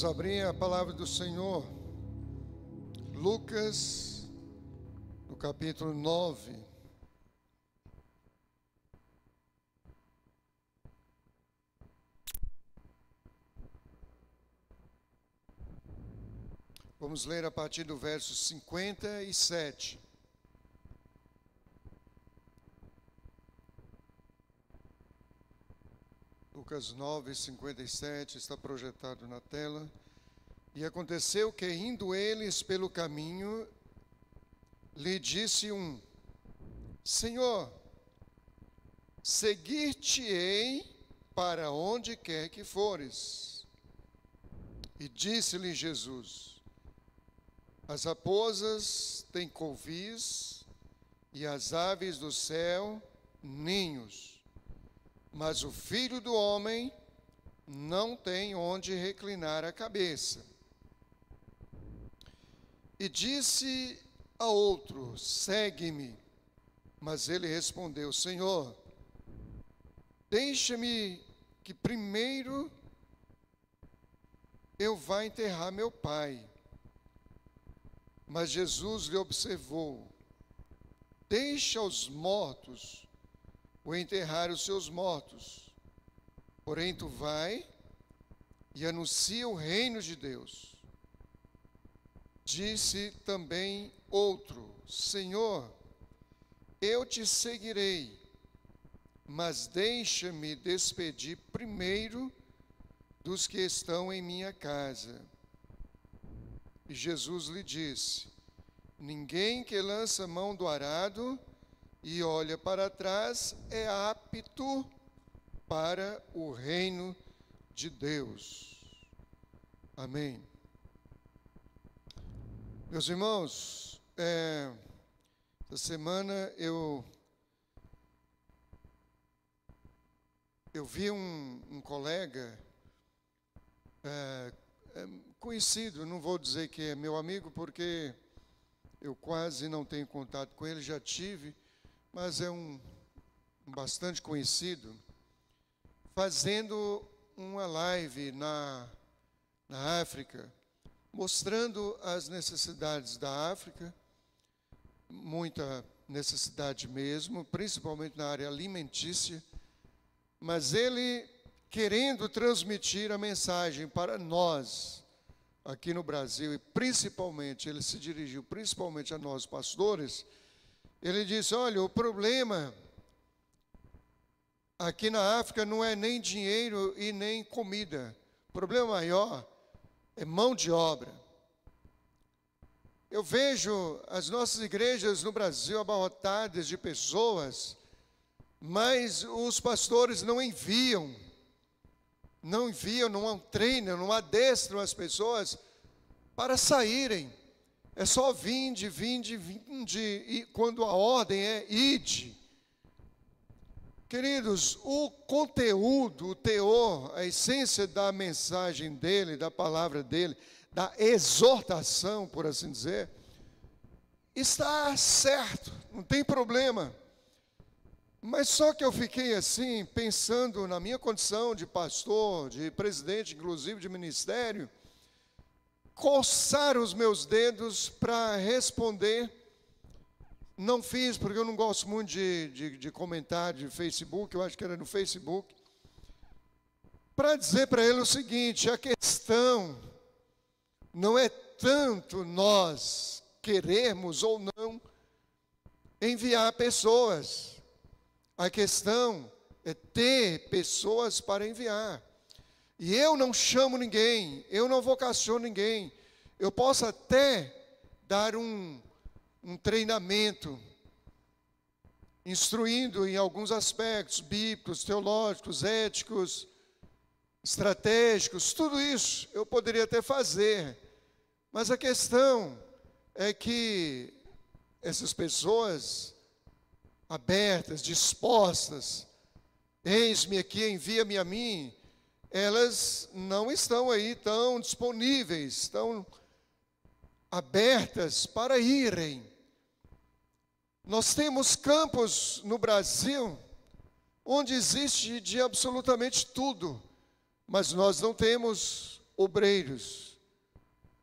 Vamos abrir a palavra do Senhor, Lucas, no capítulo 9. Vamos ler a partir do verso 57. Lucas 9, 57, está projetado na tela. E aconteceu que, indo eles pelo caminho, lhe disse um: Senhor, seguir-te-ei para onde quer que fores. E disse-lhe Jesus: As raposas têm covis, e as aves do céu ninhos, mas o Filho do Homem não tem onde reclinar a cabeça. E disse a outro: Segue-me. Mas ele respondeu: Senhor, deixa-me que primeiro eu vá enterrar meu pai. Mas Jesus lhe observou: Deixa os mortos ou enterrar os seus mortos. Porém, tu vai e anuncia o reino de Deus. Disse também outro: Senhor, eu te seguirei, mas deixa-me despedir primeiro dos que estão em minha casa. E Jesus lhe disse: Ninguém que lança mão do arado e olha para trás é apto para o reino de Deus. Amém. Meus irmãos, essa semana eu vi um colega conhecido, não vou dizer que é meu amigo, porque eu quase não tenho contato com ele, já tive, mas é um bastante conhecido, fazendo uma live na África, mostrando as necessidades da África, muita necessidade mesmo, principalmente na área alimentícia, mas ele querendo transmitir a mensagem para nós, aqui no Brasil, e principalmente, ele se dirigiu principalmente a nós pastores. Ele disse: olha, o problema aqui na África não é nem dinheiro e nem comida. O problema maior é mão de obra. Eu vejo as nossas igrejas no Brasil abarrotadas de pessoas, mas os pastores não enviam, não treinam, não adestram as pessoas para saírem. É só vinde, e quando a ordem é ide. Queridos, o conteúdo, o teor, a essência da mensagem dele, da palavra dele, da exortação, por assim dizer, está certo, não tem problema. Mas só que eu fiquei assim, pensando na minha condição de pastor, de presidente, inclusive de ministério, coçar os meus dedos para responder. Não fiz, porque eu não gosto muito de comentário de Facebook, eu acho que era no Facebook, para dizer para ele o seguinte: a questão não é tanto nós querermos ou não enviar pessoas, a questão é ter pessoas para enviar. E eu não chamo ninguém, eu não vocaciono ninguém. Eu posso até dar um treinamento, instruindo em alguns aspectos bíblicos, teológicos, éticos, estratégicos, tudo isso eu poderia até fazer. Mas a questão é que essas pessoas abertas, dispostas, eis-me aqui, envia-me a mim, elas não estão aí tão disponíveis, tão abertas para irem. Nós temos campos no Brasil onde existe de absolutamente tudo, mas nós não temos obreiros.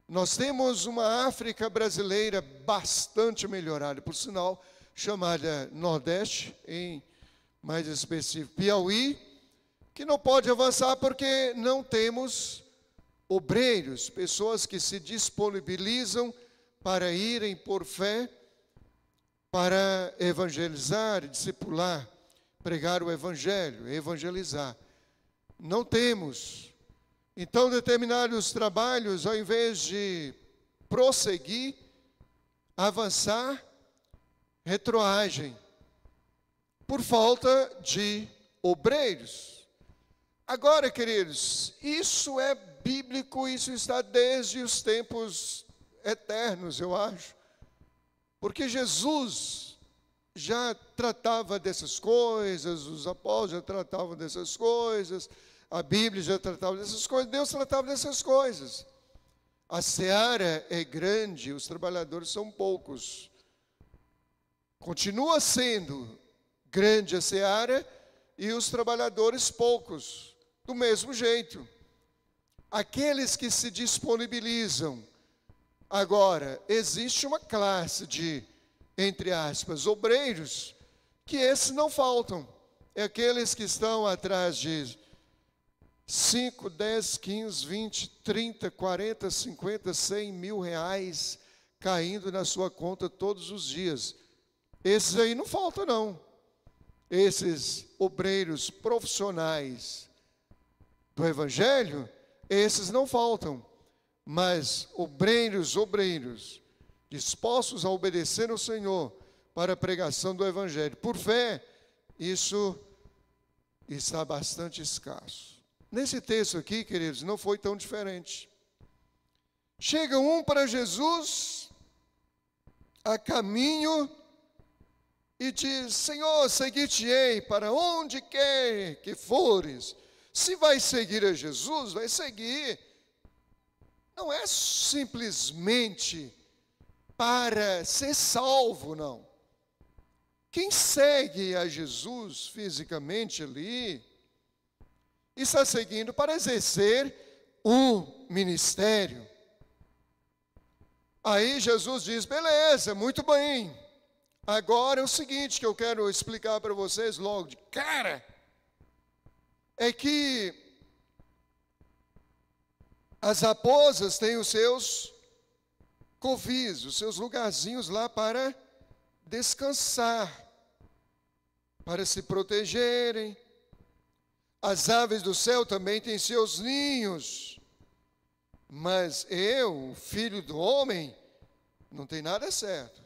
Nós temos uma África brasileira bastante melhorada, por sinal, chamada Nordeste, em mais específico Piauí, que não pode avançar porque não temos obreiros, pessoas que se disponibilizam para irem por fé, para evangelizar, discipular, pregar o evangelho, evangelizar. Não temos. Então, determinados trabalhos, ao invés de prosseguir, avançar, retroagem, por falta de obreiros. Agora, queridos, isso é bíblico, isso está desde os tempos eternos, eu acho. Porque Jesus já tratava dessas coisas, os apóstolos já tratavam dessas coisas, a Bíblia já tratava dessas coisas, Deus tratava dessas coisas. A seara é grande, os trabalhadores são poucos. Continua sendo grande a seara e os trabalhadores poucos, do mesmo jeito. Aqueles que se disponibilizam. Agora, existe uma classe de, entre aspas, obreiros, que esses não faltam. É aqueles que estão atrás de 5, 10, 15, 20, 30, 40, 50, 100 mil reais caindo na sua conta todos os dias. Esses aí não faltam, não. Esses obreiros profissionais do Evangelho, esses não faltam. Mas obreiros, dispostos a obedecer ao Senhor para a pregação do Evangelho, por fé, isso está bastante escasso. Nesse texto aqui, queridos, não foi tão diferente. Chega um para Jesus, a caminho, e diz: Senhor, seguir-te-ei para onde quer que fores. Se vai seguir a Jesus, vai seguir. Não é simplesmente para ser salvo, não. Quem segue a Jesus fisicamente ali, está seguindo para exercer o ministério. Aí Jesus diz: beleza, muito bem. Agora é o seguinte que eu quero explicar para vocês logo de cara. É que as raposas têm os seus covis, os seus lugarzinhos lá para descansar, para se protegerem. As aves do céu também têm seus ninhos. Mas eu, filho do homem, não tem nada certo.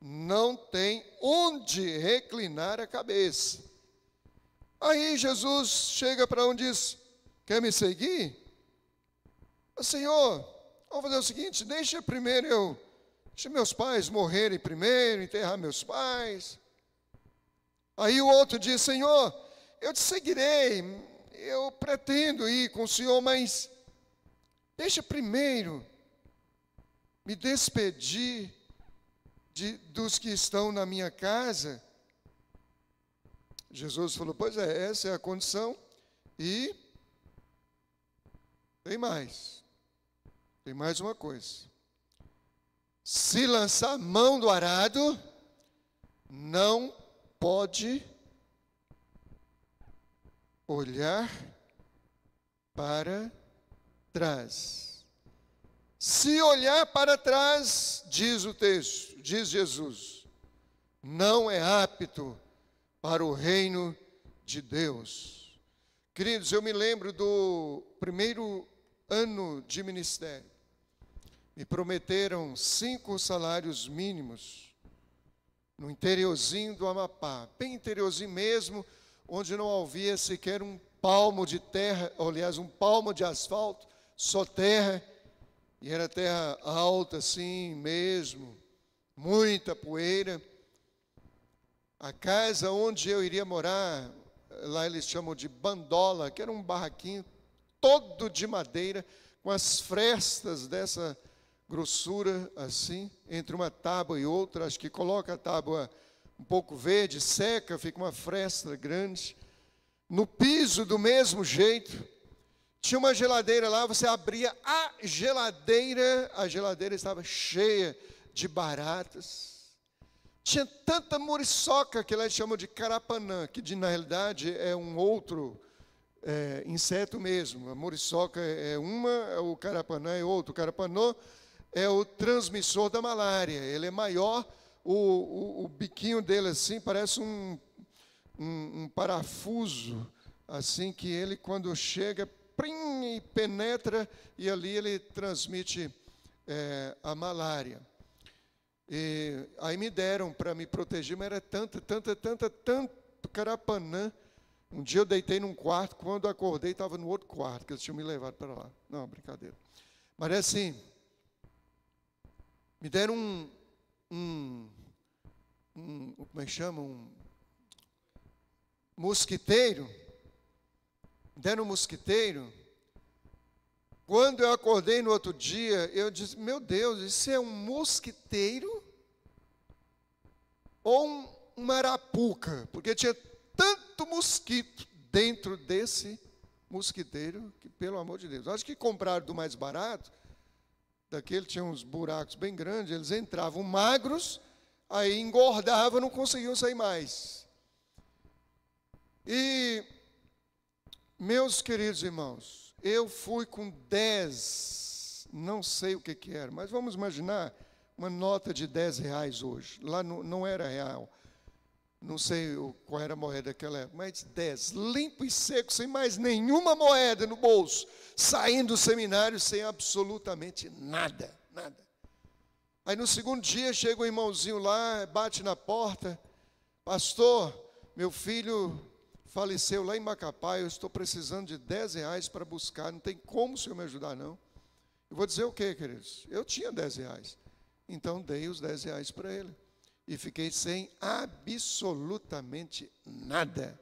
Não tem onde reclinar a cabeça. Aí Jesus chega para um e diz: quer me seguir? Senhor, vamos fazer o seguinte, deixa meus pais morrerem primeiro, enterrar meus pais. Aí o outro diz: Senhor, eu te seguirei, eu pretendo ir com o Senhor, mas deixa primeiro me despedir dos que estão na minha casa. Jesus falou: pois é, essa é a condição. E tem mais uma coisa. Se lançar mão do arado, não pode olhar para trás. Se olhar para trás, diz o texto, diz Jesus, não é apto para o reino de Deus. Queridos, eu me lembro do primeiro ano de ministério. Me prometeram 5 salários mínimos no interiorzinho do Amapá, bem interiorzinho mesmo, onde não havia sequer um palmo de terra, aliás, um palmo de asfalto, só terra, e era terra alta assim mesmo, muita poeira. A casa onde eu iria morar, lá eles chamam de bandola, que era um barraquinho todo de madeira, com as frestas dessa grossura assim, entre uma tábua e outra. Acho que coloca a tábua um pouco verde, seca, fica uma fresta grande. No piso do mesmo jeito, Tinha uma geladeira lá, você abria a geladeira estava cheia de baratas. Tinha tanta muriçoca que lá eles chamam de carapanã, que na realidade é um outro inseto mesmo. A muriçoca é uma, o carapanã é outro. O carapanã é o transmissor da malária. Ele é maior, o biquinho dele assim parece um parafuso, assim que ele quando chega, prim, e penetra, e ali ele transmite a malária. E aí me deram para me proteger, mas era tanto carapanã. Um dia eu deitei num quarto, quando acordei estava no outro quarto, que eles tinham me levado para lá. Não, brincadeira. Mas é assim, me deram como é que chama? Um mosquiteiro. Me deram um mosquiteiro. Quando eu acordei no outro dia, eu disse, meu Deus, isso é um mosquiteiro ou uma arapuca? Porque tinha tanto mosquito dentro desse mosquiteiro, que pelo amor de Deus. Acho que compraram do mais barato, daquele tinha uns buracos bem grandes, eles entravam magros, aí engordavam, não conseguiam sair mais. E, meus queridos irmãos, eu fui com 10, não sei o que era, mas vamos imaginar uma nota de R$10 hoje. Lá não era real. Não sei qual era a moeda daquela época, mas 10, limpo e seco, sem mais nenhuma moeda no bolso, saindo do seminário sem absolutamente nada. Aí no segundo dia chega um irmãozinho lá, bate na porta, pastor, meu filho faleceu lá em Macapá, eu estou precisando de R$10 para buscar, não tem como o senhor me ajudar não. Eu vou dizer o quê, queridos? Eu tinha R$10, então dei os R$10 para ele. E fiquei sem absolutamente nada.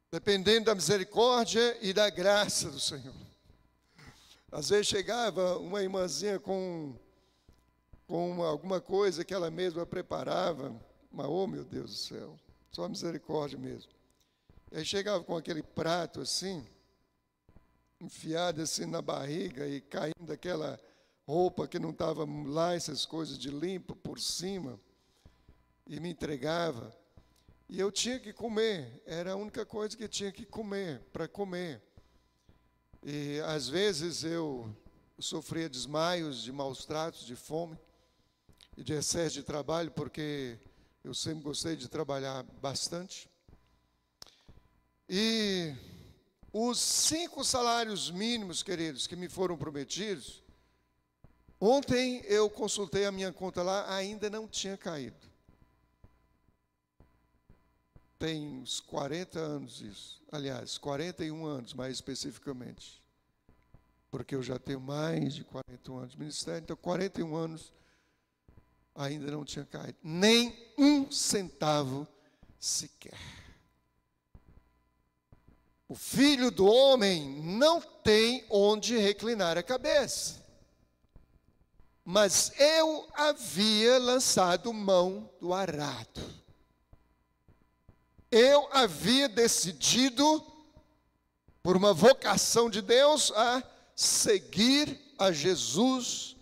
Dependendo da misericórdia e da graça do Senhor. Às vezes chegava uma irmãzinha com alguma coisa que ela mesma preparava, mas, oh meu Deus do céu, só misericórdia mesmo. Aí chegava com aquele prato assim, enfiado assim na barriga e caindo daquela roupa que não estava lá, essas coisas de limpo por cima, e me entregava. E eu tinha que comer, era a única coisa que tinha que comer, para comer. E às vezes eu sofria desmaios, de maus tratos, de fome e de excesso de trabalho, porque eu sempre gostei de trabalhar bastante. E os 5 salários mínimos, queridos, que me foram prometidos, ontem eu consultei a minha conta lá, ainda não tinha caído. Tem uns 40 anos isso. Aliás, 41 anos, mais especificamente. Porque eu já tenho mais de 41 anos de ministério, então 41 anos ainda não tinha caído. Nem um centavo sequer. O filho do homem não tem onde reclinar a cabeça. Mas eu havia lançado mão do arado. Eu havia decidido, por uma vocação de Deus, a seguir a Jesus.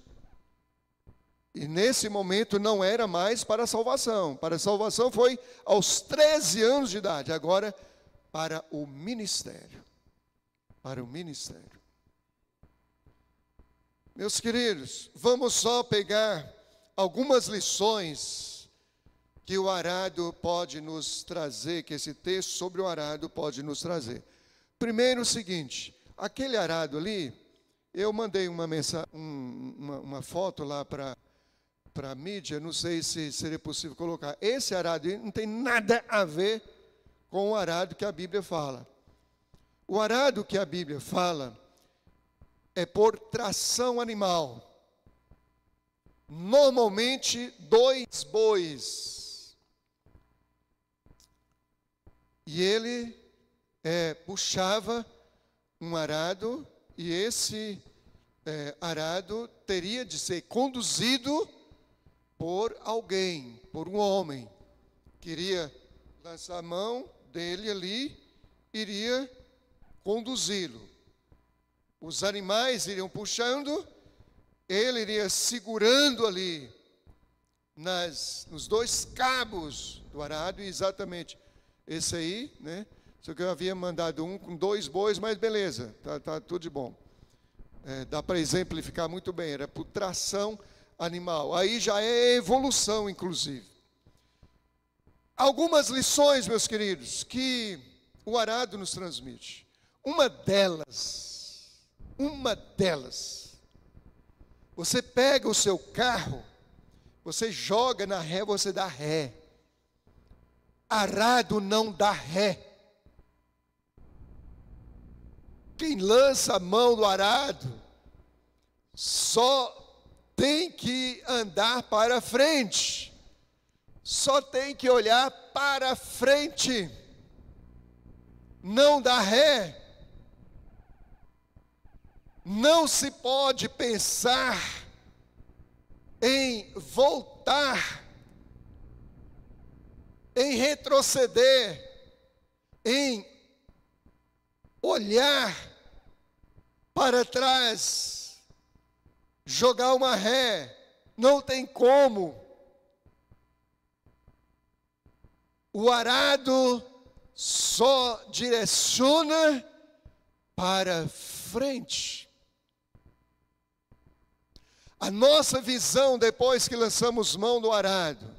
E nesse momento não era mais para a salvação. Para a salvação foi aos 13 anos de idade. Agora, para o ministério. Para o ministério. Meus queridos, vamos só pegar algumas lições que o arado pode nos trazer, que esse texto sobre o arado pode nos trazer. Primeiro o seguinte, aquele arado ali, eu mandei uma foto lá para a mídia, não sei se seria possível colocar. Esse arado não tem nada a ver com o arado que a Bíblia fala. O arado que a Bíblia fala é por tração animal. Normalmente 2 bois. E ele puxava um arado, e esse arado teria de ser conduzido por alguém, por um homem. Queria lançar a mão, dele ali iria conduzi-lo. Os animais iriam puxando, ele iria segurando ali nos dois cabos do arado, e exatamente esse aí, né? Só que eu havia mandado um com 2 bois, mas beleza, tá tudo de bom. Dá para exemplificar muito bem, era por tração animal. Aí já é evolução, inclusive. Algumas lições, meus queridos, que o arado nos transmite. Uma delas, você pega o seu carro, você joga na ré, você dá ré. Arado não dá ré. Quem lança a mão do arado só tem que andar para frente, só tem que olhar para frente, não dá ré. Não se pode pensar em voltar, em retroceder, em olhar para trás, jogar uma ré, não tem como. O arado só direciona para frente. A nossa visão depois que lançamos mão do arado,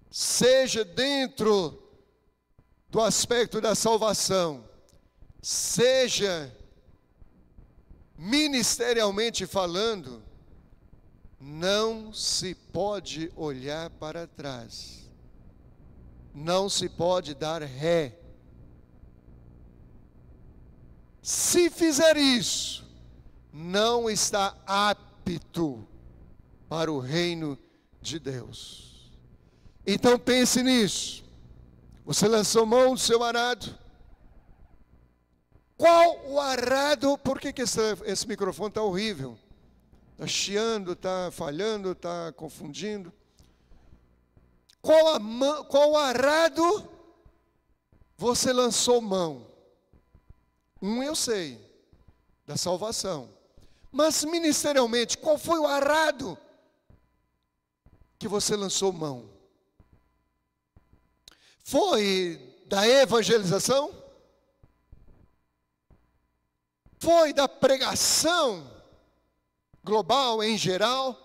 seja dentro do aspecto da salvação, seja ministerialmente falando, não se pode olhar para trás, não se pode dar ré. Se fizer isso, não está apto para o reino de Deus. Então pense nisso. Você lançou mão do seu arado. Qual o arado? Por que esse microfone está horrível? Está chiando, está falhando, está confundindo. Qual arado você lançou mão? Eu sei, da salvação. Mas ministerialmente, qual foi o arado que você lançou mão? Foi da evangelização? Foi da pregação global em geral?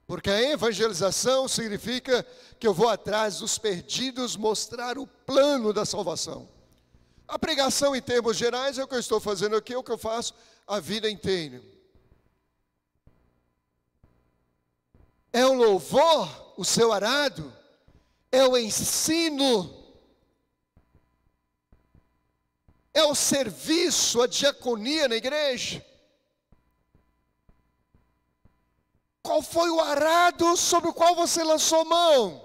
Porque a evangelização significa que eu vou atrás dos perdidos, mostrar o plano da salvação. A pregação em termos gerais é o que eu estou fazendo aqui, é o que eu faço a vida inteira. É o louvor, o seu arado, é o ensino, é o serviço, a diaconia na igreja. Qual foi o arado sobre o qual você lançou mão?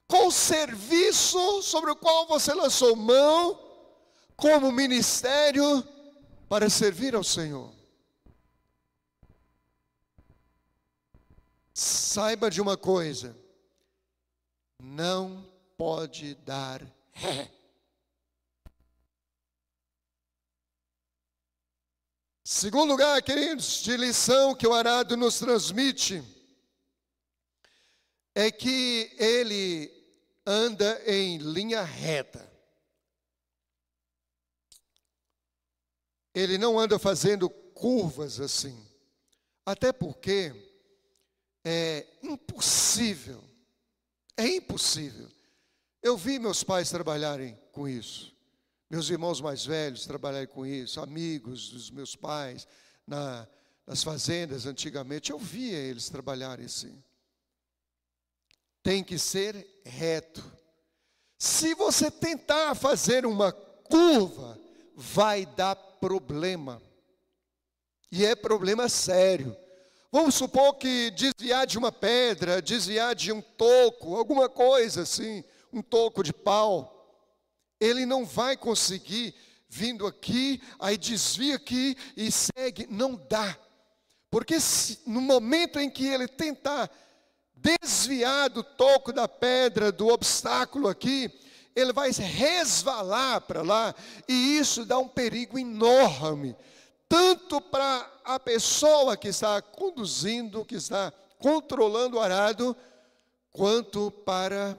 Qual o serviço sobre o qual você lançou mão como ministério para servir ao Senhor? Saiba de uma coisa, não pode dar ré. Segundo lugar, queridos, de lição que o arado nos transmite, é que ele anda em linha reta. Ele não anda fazendo curvas assim. Até porque é impossível. Eu vi meus pais trabalharem com isso. Meus irmãos mais velhos trabalharem com isso. Amigos dos meus pais nas fazendas antigamente. Eu via eles trabalharem assim. Tem que ser reto. Se você tentar fazer uma curva, vai dar problema. E é problema sério. Vamos supor que desviar de uma pedra, desviar de um toco, alguma coisa assim, um toco de pau, ele não vai conseguir vindo aqui, aí desvia aqui e segue. Não dá. Porque no momento em que ele tentar desviar do toco da pedra, do obstáculo aqui, ele vai resvalar para lá, e isso dá um perigo enorme, tanto para a pessoa que está conduzindo, que está controlando o arado, quanto para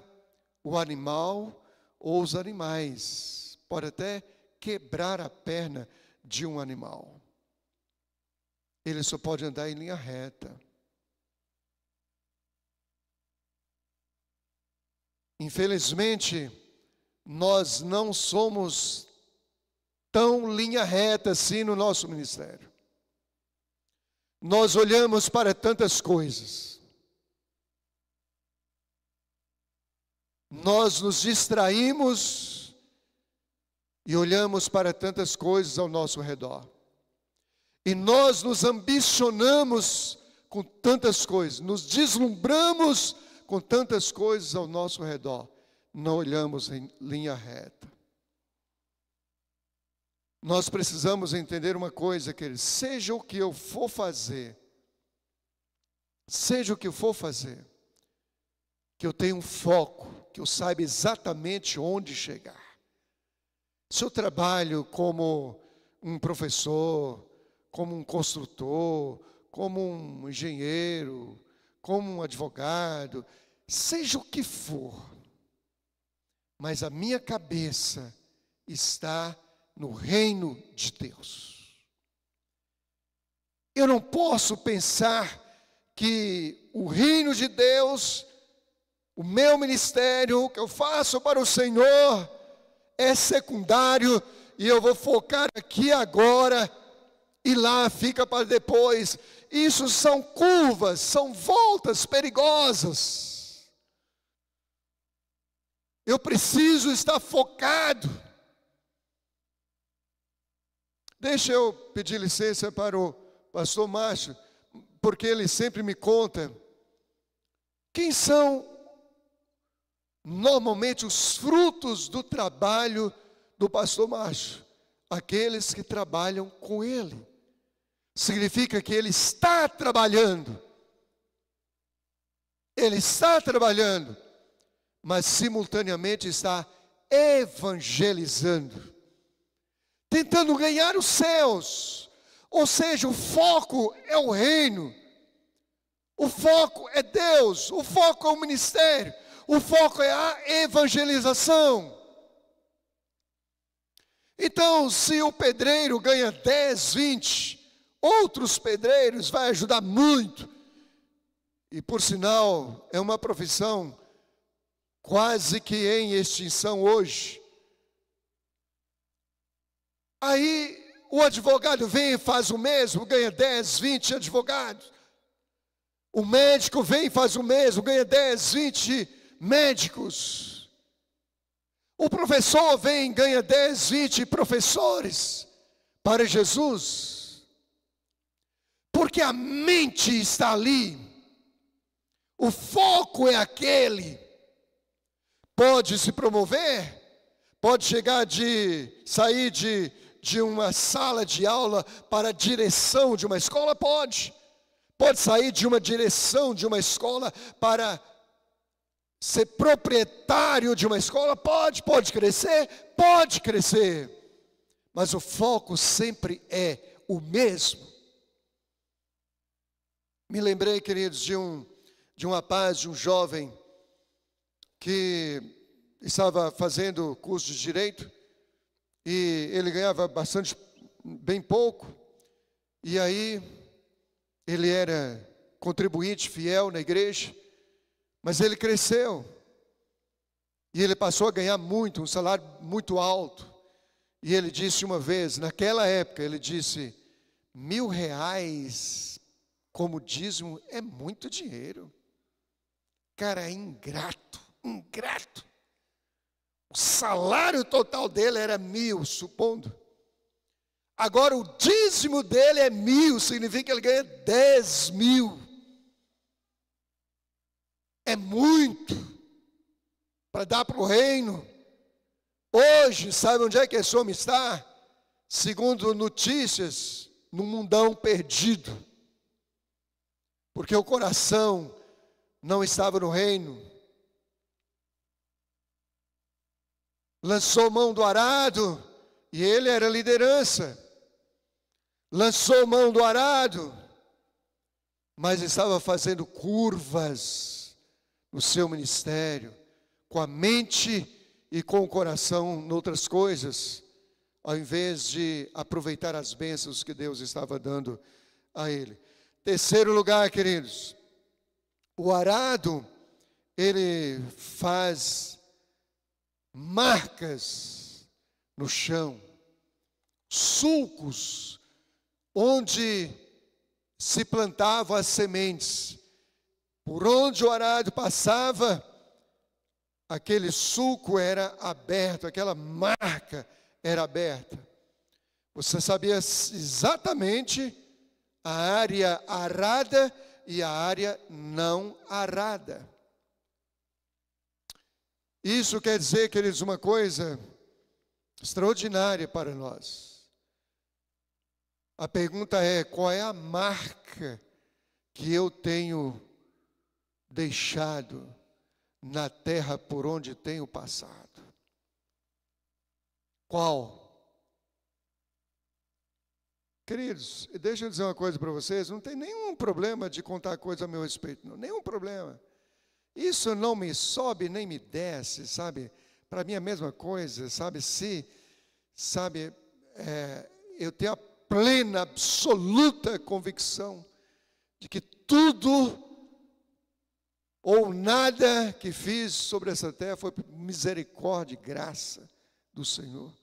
o animal ou os animais. Pode até quebrar a perna de um animal. Ele só pode andar em linha reta. Infelizmente, nós não somos tão linha reta assim no nosso ministério. Nós olhamos para tantas coisas. Nós nos distraímos e olhamos para tantas coisas ao nosso redor. E nós nos ambicionamos com tantas coisas, nos deslumbramos com tantas coisas ao nosso redor. Não olhamos em linha reta. Nós precisamos entender uma coisa, queridos, seja o que eu for fazer, que eu tenha um foco, que eu saiba exatamente onde chegar. Se eu trabalho como um professor, como um construtor, como um engenheiro, como um advogado, seja o que for, mas a minha cabeça está no reino de Deus. Eu não posso pensar que o reino de Deus, o meu ministério, o que eu faço para o Senhor, é secundário, e eu vou focar aqui agora, e lá fica para depois. Isso são curvas, são voltas perigosas. Eu preciso estar focado. Deixa eu pedir licença para o pastor Márcio, porque ele sempre me conta quem são normalmente os frutos do trabalho do pastor Márcio. Aqueles que trabalham com ele. Significa que ele está trabalhando. Ele está trabalhando, mas simultaneamente está evangelizando, tentando ganhar os céus. Ou seja, o foco é o reino, o foco é Deus, o foco é o ministério, o foco é a evangelização. Então, se o pedreiro ganha 10, 20, outros pedreiros vai ajudar muito. E por sinal, é uma profissão quase que em extinção hoje. Aí o advogado vem e faz o mesmo, ganha 10, 20 advogados. O médico vem e faz o mesmo, ganha 10, 20 médicos. O professor vem e ganha 10, 20 professores para Jesus. Porque a mente está ali. O foco é aquele. Pode se promover, pode sair de uma sala de aula para a direção de uma escola, pode sair de uma direção de uma escola para ser proprietário de uma escola, pode crescer, mas o foco sempre é o mesmo. Me lembrei, queridos, de um rapaz, de um jovem, que estava fazendo curso de direito, e ele ganhava bem pouco, e aí ele era contribuinte fiel na igreja, mas ele cresceu, e ele passou a ganhar muito, um salário muito alto, e ele disse uma vez, naquela época, ele disse, R$1.000 como dízimo é muito dinheiro. Cara, é ingrato. O salário total dele era 1.000, supondo. Agora o dízimo dele é 1.000, significa que ele ganha 10.000. É muito para dar para o reino. Hoje, sabe onde é que esse homem está? Segundo notícias, no mundão perdido. Porque o coração não estava no reino. Lançou mão do arado, e ele era liderança. Lançou mão do arado, mas estava fazendo curvas no seu ministério, com a mente e com o coração em outras coisas, ao invés de aproveitar as bênçãos que Deus estava dando a ele. Terceiro lugar, queridos, o arado, ele faz marcas no chão, sulcos, onde se plantavam as sementes. Por onde o arado passava, aquele sulco era aberto, aquela marca era aberta. Você sabia exatamente a área arada e a área não arada. Isso quer dizer, queridos, uma coisa extraordinária para nós. A pergunta é: qual é a marca que eu tenho deixado na terra por onde tenho passado? Qual? Queridos, deixa eu dizer uma coisa para vocês, não tem nenhum problema de contar coisa a meu respeito, não, nenhum problema. Isso não me sobe nem me desce, sabe? Para mim é a mesma coisa, sabe? Eu tenho a plena, absoluta convicção de que tudo ou nada que fiz sobre essa terra foi misericórdia e graça do Senhor.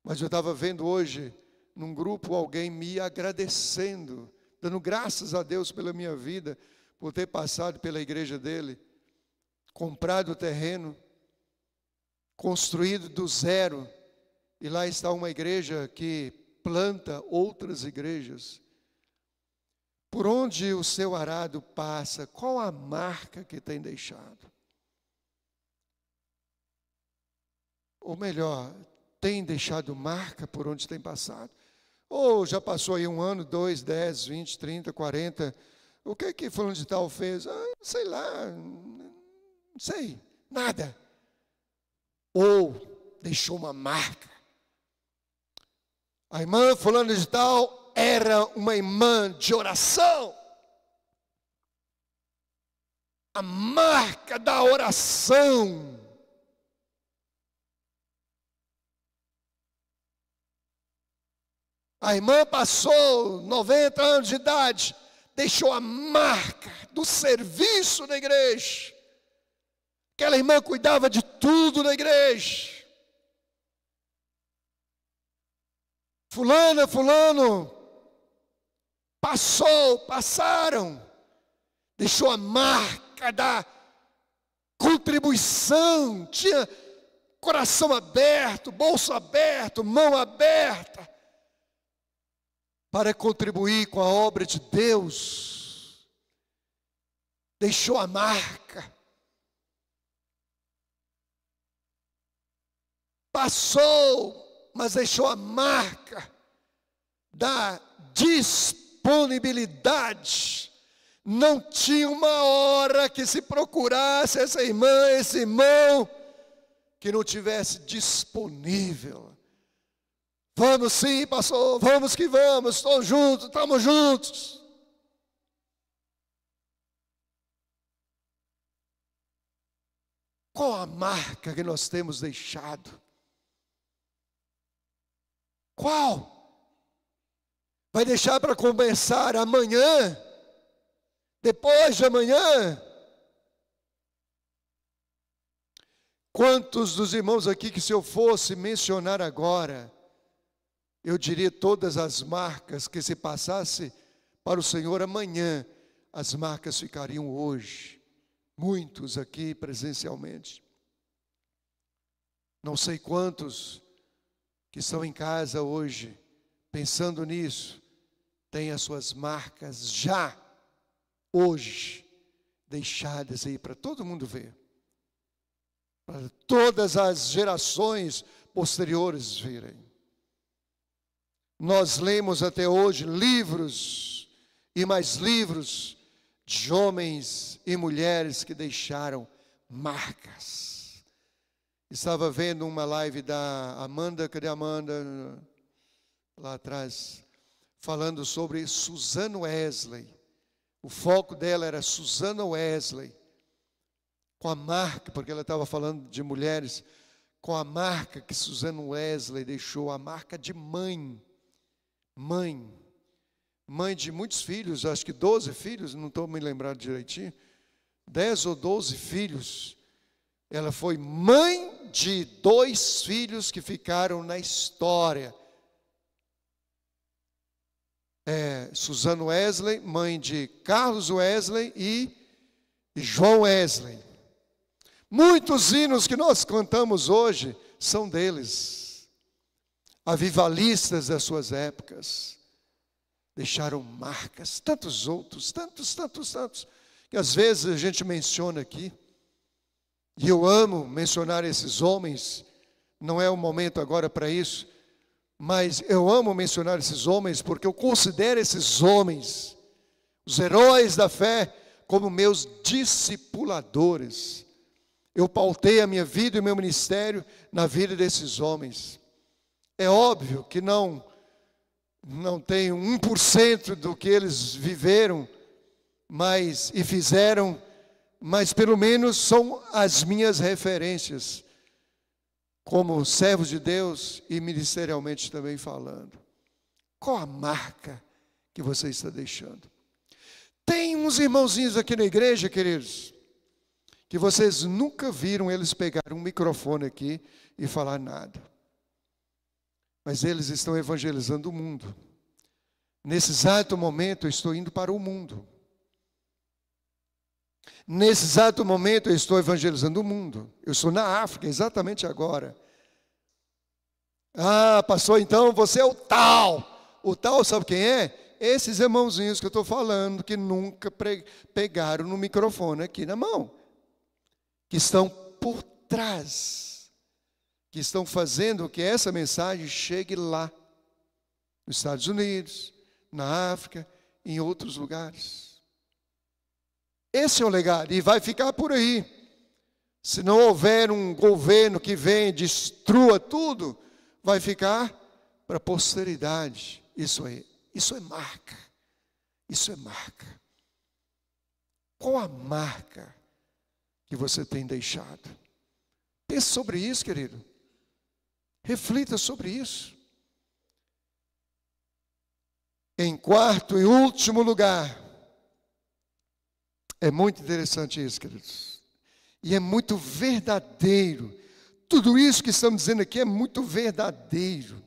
Mas eu estava vendo hoje, num grupo, alguém me agradecendo, dando graças a Deus pela minha vida, por ter passado pela igreja dele, comprado o terreno, construído do zero, e lá está uma igreja que planta outras igrejas. Por onde o seu arado passa, qual a marca que tem deixado? Ou melhor, tem deixado marca por onde tem passado? Ou já passou aí 1 ano, 2, 10, 20, 30, 40... O que fulano de tal fez? Sei lá, não sei, nada. Ou deixou uma marca. A irmã fulano de tal era uma irmã de oração. A marca da oração. A irmã passou 90 anos de idade, deixou a marca do serviço na igreja. Aquela irmã cuidava de tudo na igreja. Fulano, passaram, deixou a marca da contribuição, tinha coração aberto, bolso aberto, mão aberta, para contribuir com a obra de Deus. Deixou a marca. Passou, mas deixou a marca da disponibilidade. Não tinha uma hora que se procurasse essa irmã, esse irmão, que não tivesse disponível. Vamos sim, pastor, vamos que vamos, estou junto, estamos juntos. Qual a marca que nós temos deixado? Qual? Vai deixar para começar amanhã? Depois de amanhã? Quantos dos irmãos aqui que se eu fosse mencionar agora, eu diria todas as marcas que se passasse para o Senhor amanhã, as marcas ficariam hoje. Muitos aqui presencialmente. Não sei quantos que estão em casa hoje, pensando nisso, têm as suas marcas já, hoje, deixadas aí para todo mundo ver. Para todas as gerações posteriores verem. Nós lemos até hoje livros e mais livros de homens e mulheres que deixaram marcas. Estava vendo uma live da Amanda, cadê a Amanda? Lá atrás, falando sobre Susan Wesley. O foco dela era Susan Wesley, com a marca, porque ela estava falando de mulheres, com a marca que Susan Wesley deixou, a marca de mãe de muitos filhos, acho que 12 filhos, não estou me lembrando direitinho, 10 ou 12 filhos. Ela foi mãe de 2 filhos que ficaram na história. Susan Wesley, mãe de Carlos Wesley e João Wesley. Muitos hinos que nós cantamos hoje são deles. Avivalistas das suas épocas. Deixaram marcas. Tantos outros, tantos, que às vezes a gente menciona aqui. E eu amo mencionar esses homens. Não é o momento agora para isso. Mas eu amo mencionar esses homens porque eu considero esses homens, os heróis da fé, como meus discipuladores. Eu pautei a minha vida e o meu ministério na vida desses homens. É óbvio que não tenho 1% do que eles viveram e fizeram, mas pelo menos são as minhas referências, como servos de Deus e ministerialmente também falando. Qual a marca que você está deixando? Tem uns irmãozinhos aqui na igreja, queridos, que vocês nunca viram eles pegar um microfone aqui e falar nada. Mas eles estão evangelizando o mundo. Nesse exato momento eu estou indo para o mundo. Nesse exato momento eu estou evangelizando o mundo. Eu estou na África, exatamente agora. Ah, pastor, então você é o tal. O tal, sabe quem é? Esses irmãozinhos que eu estou falando, que nunca pegaram no microfone aqui na mão. Que estão por trás. Que estão fazendo que essa mensagem chegue lá. Nos Estados Unidos, na África, em outros lugares. Esse é o legado, e vai ficar por aí. Se não houver um governo que venha e destrua tudo, vai ficar para a posteridade. Isso é marca. Isso é marca. Qual a marca que você tem deixado? Pense sobre isso, querido. Reflita sobre isso. Em quarto e último lugar, é muito interessante isso, queridos. E é muito verdadeiro. Tudo isso que estamos dizendo aqui é muito verdadeiro.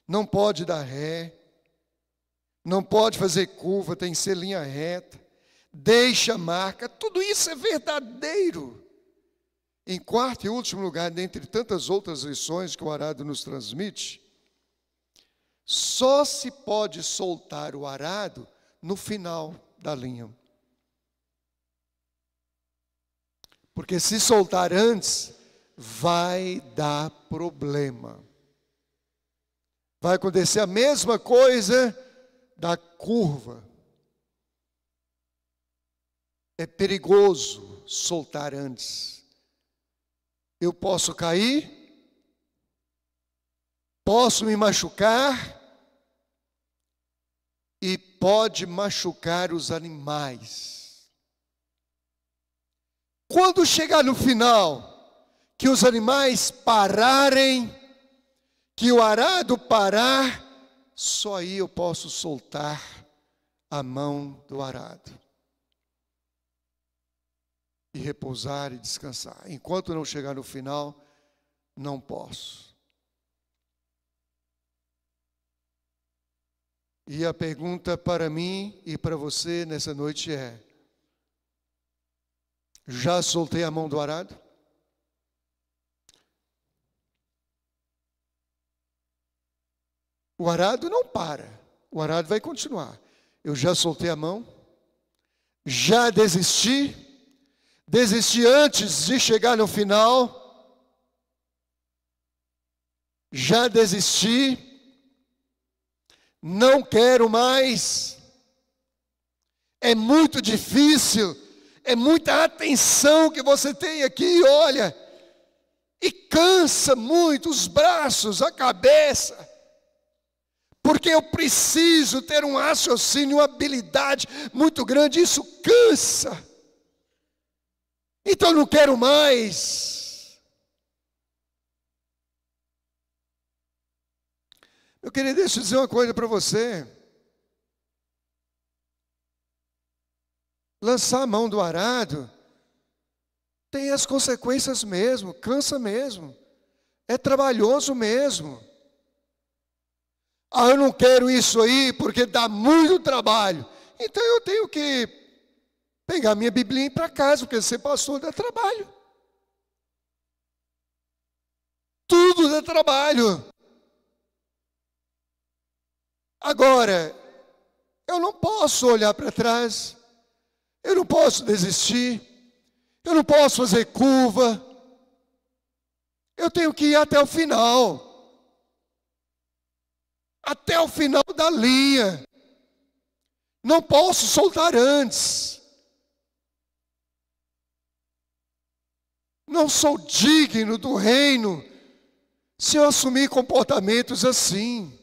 Não pode dar ré. Não pode fazer curva, tem que ser linha reta. Deixa a marca. Tudo isso é verdadeiro. Em quarto e último lugar, dentre tantas outras lições que o arado nos transmite, só se pode soltar o arado no final da linha. Porque se soltar antes, vai dar problema. Vai acontecer a mesma coisa da curva. É perigoso soltar antes. Eu posso cair, posso me machucar e pode machucar os animais. Quando chegar no final, que os animais pararem, que o arado parar, só aí eu posso soltar a mão do arado. E repousar e descansar. Enquanto não chegar no final, não posso. E a pergunta para mim e para você nessa noite é: já soltei a mão do arado? O arado não para. O arado vai continuar. Eu já soltei a mão? Já desisti? Desisti antes de chegar no final? Já desisti? Não quero mais? é muito difícil, é muita atenção que você tem aqui, olha, e cansa muito os braços, a cabeça, porque eu preciso ter um raciocínio, uma habilidade muito grande, isso cansa. Então eu não quero mais. Eu queria dizer uma coisa para você. Lançar a mão do arado tem as consequências mesmo, cansa mesmo, é trabalhoso mesmo. Ah, eu não quero isso aí porque dá muito trabalho. Então eu tenho que pegar minha Biblinha e ir para casa, porque ser pastor dá trabalho. Tudo dá trabalho. Agora, eu não posso olhar para trás. Eu não posso desistir, eu não posso fazer curva, eu tenho que ir até o final da linha, não posso soltar antes, não sou digno do reino se eu assumir comportamentos assim.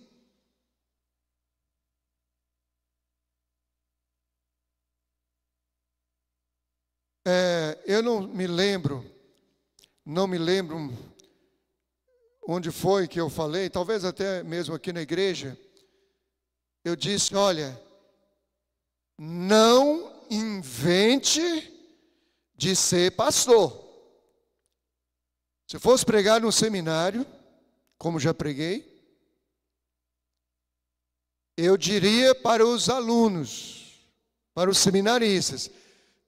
Eu não me lembro onde foi que eu falei, talvez até mesmo aqui na igreja, eu disse, olha, não invente de ser pastor. Se fosse pregar num seminário, como já preguei, eu diria para os alunos, para os seminaristas,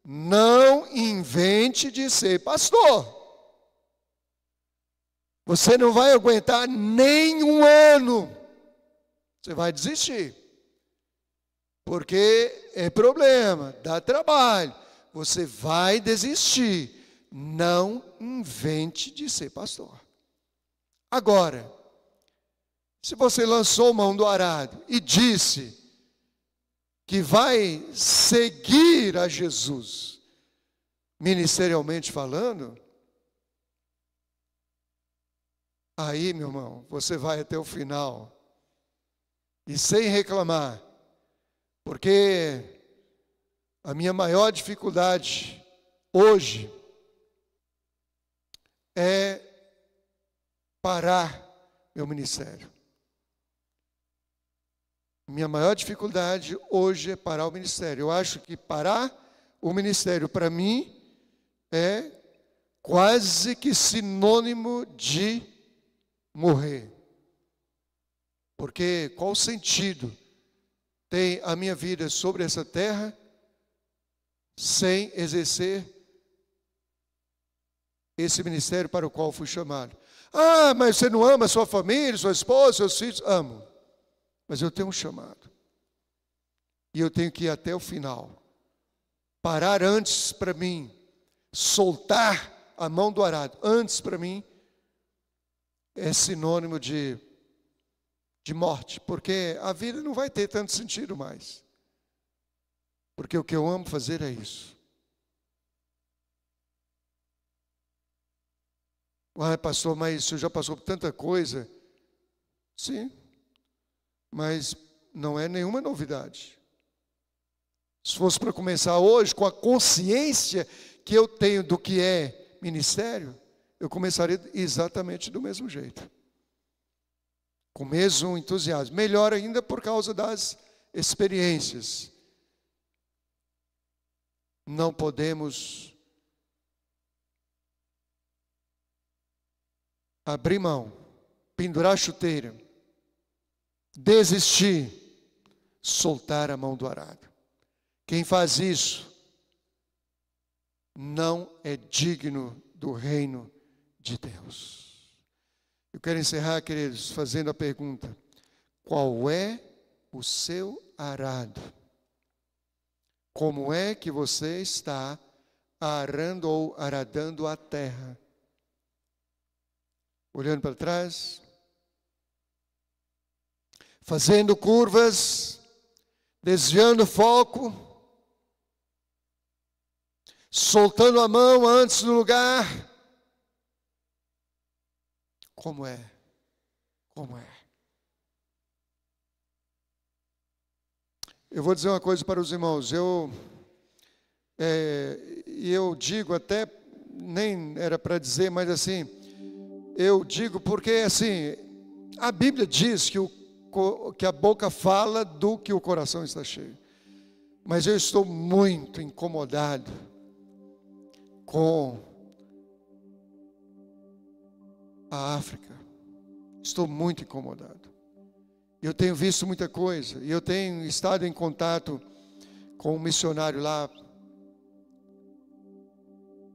não invente de ser pastor. Você não vai aguentar nem um ano. Você vai desistir. Porque é problema, dá trabalho. Você vai desistir. Não invente de ser pastor. Agora, se você lançou mão do arado e disse que vai seguir a Jesus, ministerialmente falando, aí, meu irmão, você vai até o final, e sem reclamar, porque a minha maior dificuldade hoje é parar meu ministério. Minha maior dificuldade hoje é parar o ministério. Eu acho que parar o ministério, para mim, é quase que sinônimo de morrer. Porque qual sentido tem a minha vida sobre essa terra sem exercer esse ministério para o qual fui chamado? Ah, mas você não ama sua família, sua esposa, seus filhos? Amo. Mas eu tenho um chamado. E eu tenho que ir até o final. Parar antes para mim. Soltar a mão do arado. Antes para mim é sinônimo de morte. Porque a vida não vai ter tanto sentido mais. Porque o que eu amo fazer é isso. Ah, pastor, mas o senhor já passou por tanta coisa. Sim. Mas não é nenhuma novidade. Se fosse para começar hoje, com a consciência que eu tenho do que é ministério, eu começaria exatamente do mesmo jeito. Com o mesmo entusiasmo. Melhor ainda por causa das experiências. Não podemos abrir mão, pendurar a chuteira, desistir, soltar a mão do arado. Quem faz isso não é digno do reino de Deus. Eu quero encerrar, queridos, fazendo a pergunta: qual é o seu arado? Como é que você está arando ou aradando a terra? Olhando para trás, fazendo curvas, desviando o foco, soltando a mão antes do lugar. Como é? Como é? Eu vou dizer uma coisa para os irmãos. Eu digo até, nem era para dizer, mas assim, eu digo porque assim, a Bíblia diz que a boca fala do que o coração está cheio. Mas eu estou muito incomodado com a África. Estou muito incomodado. Eu tenho visto muita coisa. E eu tenho estado em contato com um missionário lá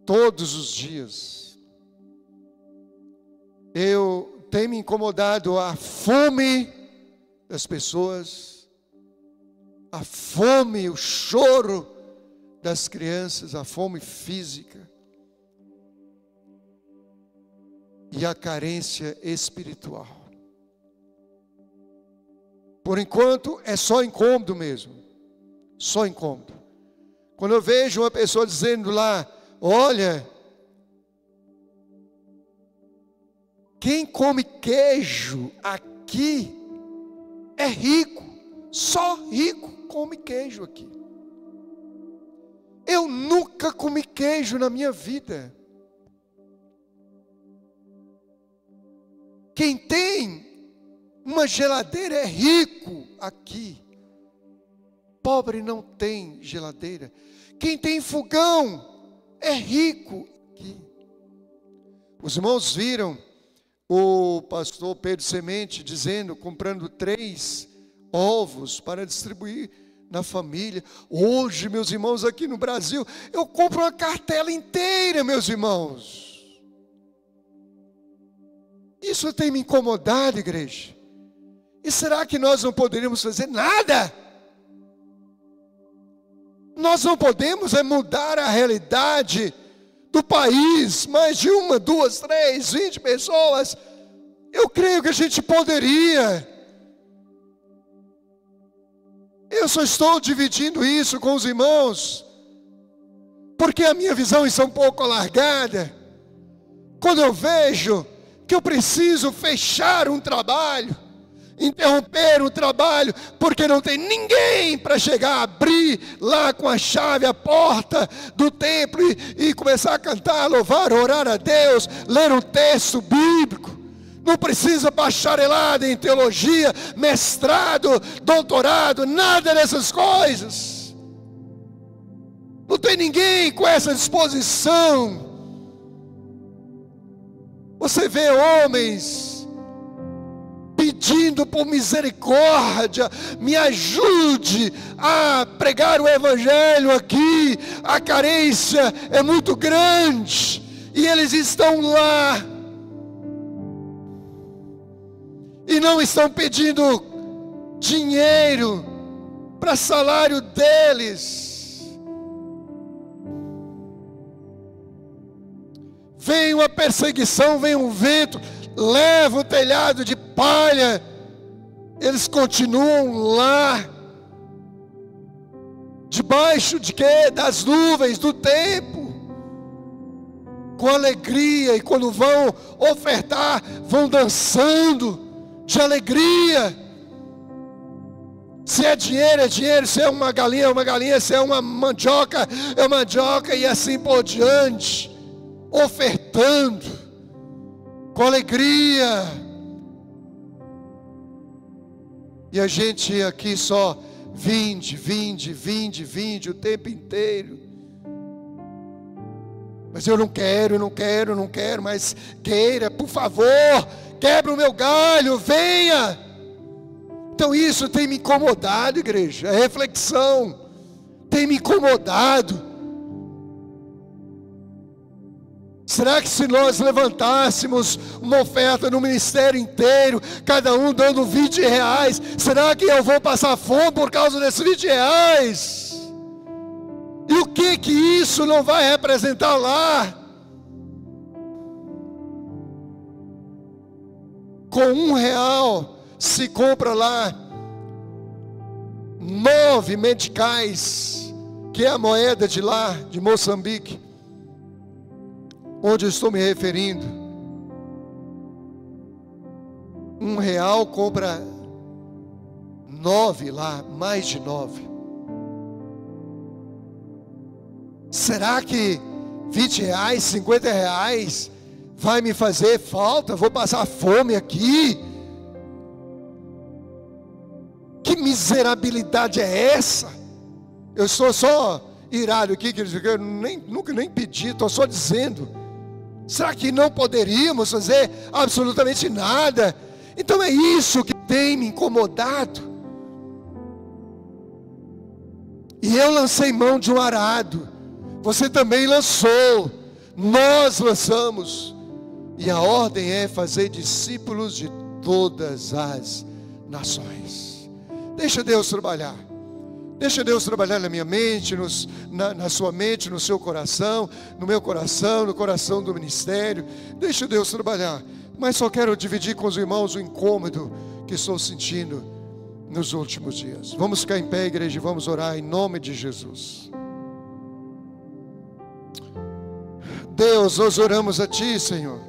todos os dias. Eu tenho me incomodado a fome das pessoas, a fome, o choro das crianças, a fome física e a carência espiritual. Por enquanto é só incômodo mesmo, só incômodo. Quando eu vejo uma pessoa dizendo lá, olha, quem come queijo aqui é rico, só rico come queijo aqui. Eu nunca comi queijo na minha vida. Quem tem uma geladeira é rico aqui. Pobre não tem geladeira. Quem tem fogão é rico aqui. Os irmãos viram o pastor Pedro Semente dizendo, comprando 3 ovos para distribuir na família. Hoje, meus irmãos, aqui no Brasil, eu compro uma cartela inteira, meus irmãos. Isso tem me incomodado, igreja. E será que nós não poderíamos fazer nada? Nós não podemos mudar a realidade do país, mais de 1, 2, 3, 20 pessoas. Eu creio que a gente poderia. Eu só estou dividindo isso com os irmãos, porque a minha visão está um pouco alargada. Quando eu vejo que eu preciso fechar um trabalho, interromper um trabalho, porque não tem ninguém para chegar, abrir lá com a chave a porta do templo e começar a cantar, louvar, orar a Deus, ler um texto bíblico. Não precisa bacharelado em teologia, mestrado, doutorado, nada dessas coisas. Não tem ninguém com essa disposição. Você vê homens pedindo por misericórdia, me ajude a pregar o evangelho aqui, a carência é muito grande, e eles estão lá, e não estão pedindo dinheiro para salário deles. Vem uma perseguição, vem um vento, leva o telhado de palha, eles continuam lá, debaixo de quê? Das nuvens, do tempo, com alegria, e quando vão ofertar, vão dançando de alegria. Se é dinheiro, é dinheiro, se é uma galinha, se é uma mandioca, é mandioca, e assim por diante, ofertando com alegria. E a gente aqui só vinde o tempo inteiro. Mas eu não quero, mas queira, por favor, quebra o meu galho, venha. Então isso tem me incomodado, igreja, a reflexão tem me incomodado. Será que se nós levantássemos uma oferta no ministério inteiro, cada um dando 20 reais, será que eu vou passar fome por causa desses 20 reais? E o que isso não vai representar lá? Com R$1 se compra lá 9 medicais que é a moeda de lá, de Moçambique, onde eu estou me referindo. R$1 compra 9 lá, mais de 9. Será que R$20, R$50 vai me fazer falta? Vou passar fome aqui? Que miserabilidade é essa? Eu estou só irado aqui, que eu nunca nem pedi, estou só dizendo. Será que não poderíamos fazer absolutamente nada? Então é isso que tem me incomodado. E eu lancei mão de um arado. Você também lançou. Nós lançamos. E a ordem é fazer discípulos de todas as nações. Deixa Deus trabalhar. Deixa Deus trabalhar na minha mente, na sua mente, no seu coração, no meu coração, no coração do ministério. Deixa Deus trabalhar. Mas só quero dividir com os irmãos o incômodo que estou sentindo nos últimos dias. Vamos ficar em pé, igreja, e vamos orar em nome de Jesus. Deus, nós oramos a Ti, Senhor.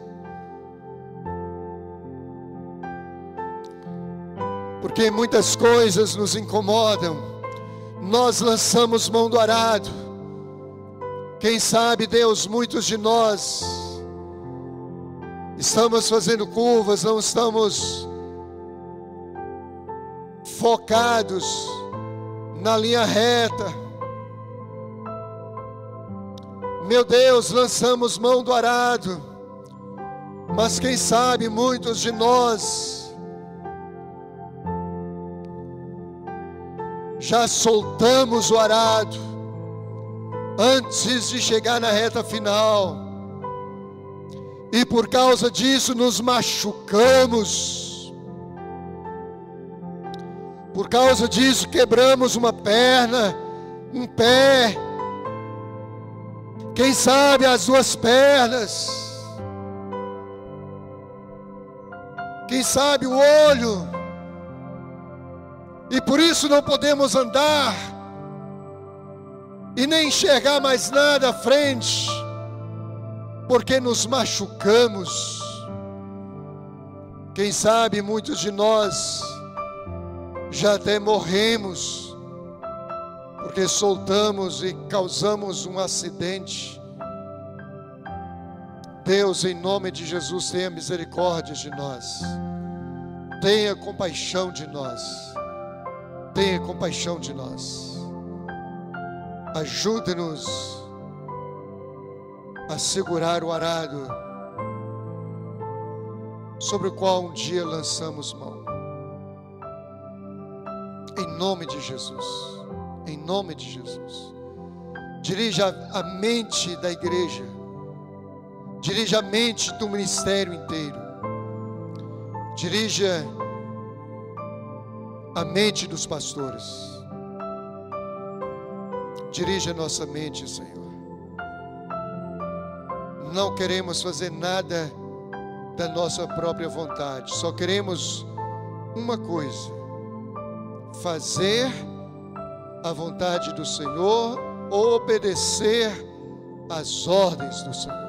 Porque muitas coisas nos incomodam. Nós lançamos mão do arado. Quem sabe, Deus, muitos de nós estamos fazendo curvas, não estamos focados na linha reta. Meu Deus, lançamos mão do arado, mas quem sabe muitos de nós já soltamos o arado antes de chegar na reta final, e por causa disso nos machucamos, por causa disso quebramos uma perna, um pé, quem sabe as 2 pernas, quem sabe o olho. E por isso não podemos andar e nem enxergar mais nada à frente, porque nos machucamos. Quem sabe muitos de nós já até morremos, porque soltamos e causamos um acidente. Deus, em nome de Jesus, tenha misericórdia de nós, tenha compaixão de nós. Tenha compaixão de nós. Ajude-nos a segurar o arado sobre o qual um dia lançamos mão. Em nome de Jesus. Em nome de Jesus. Dirija a mente da igreja. Dirija a mente do ministério inteiro. Dirija a mente dos pastores. Dirige a nossa mente, Senhor. Não queremos fazer nada da nossa própria vontade. Só queremos uma coisa: fazer a vontade do Senhor, obedecer às ordens do Senhor.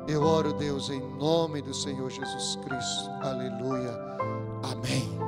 Eu oro, Deus, em nome do Senhor Jesus Cristo. Aleluia. Amém.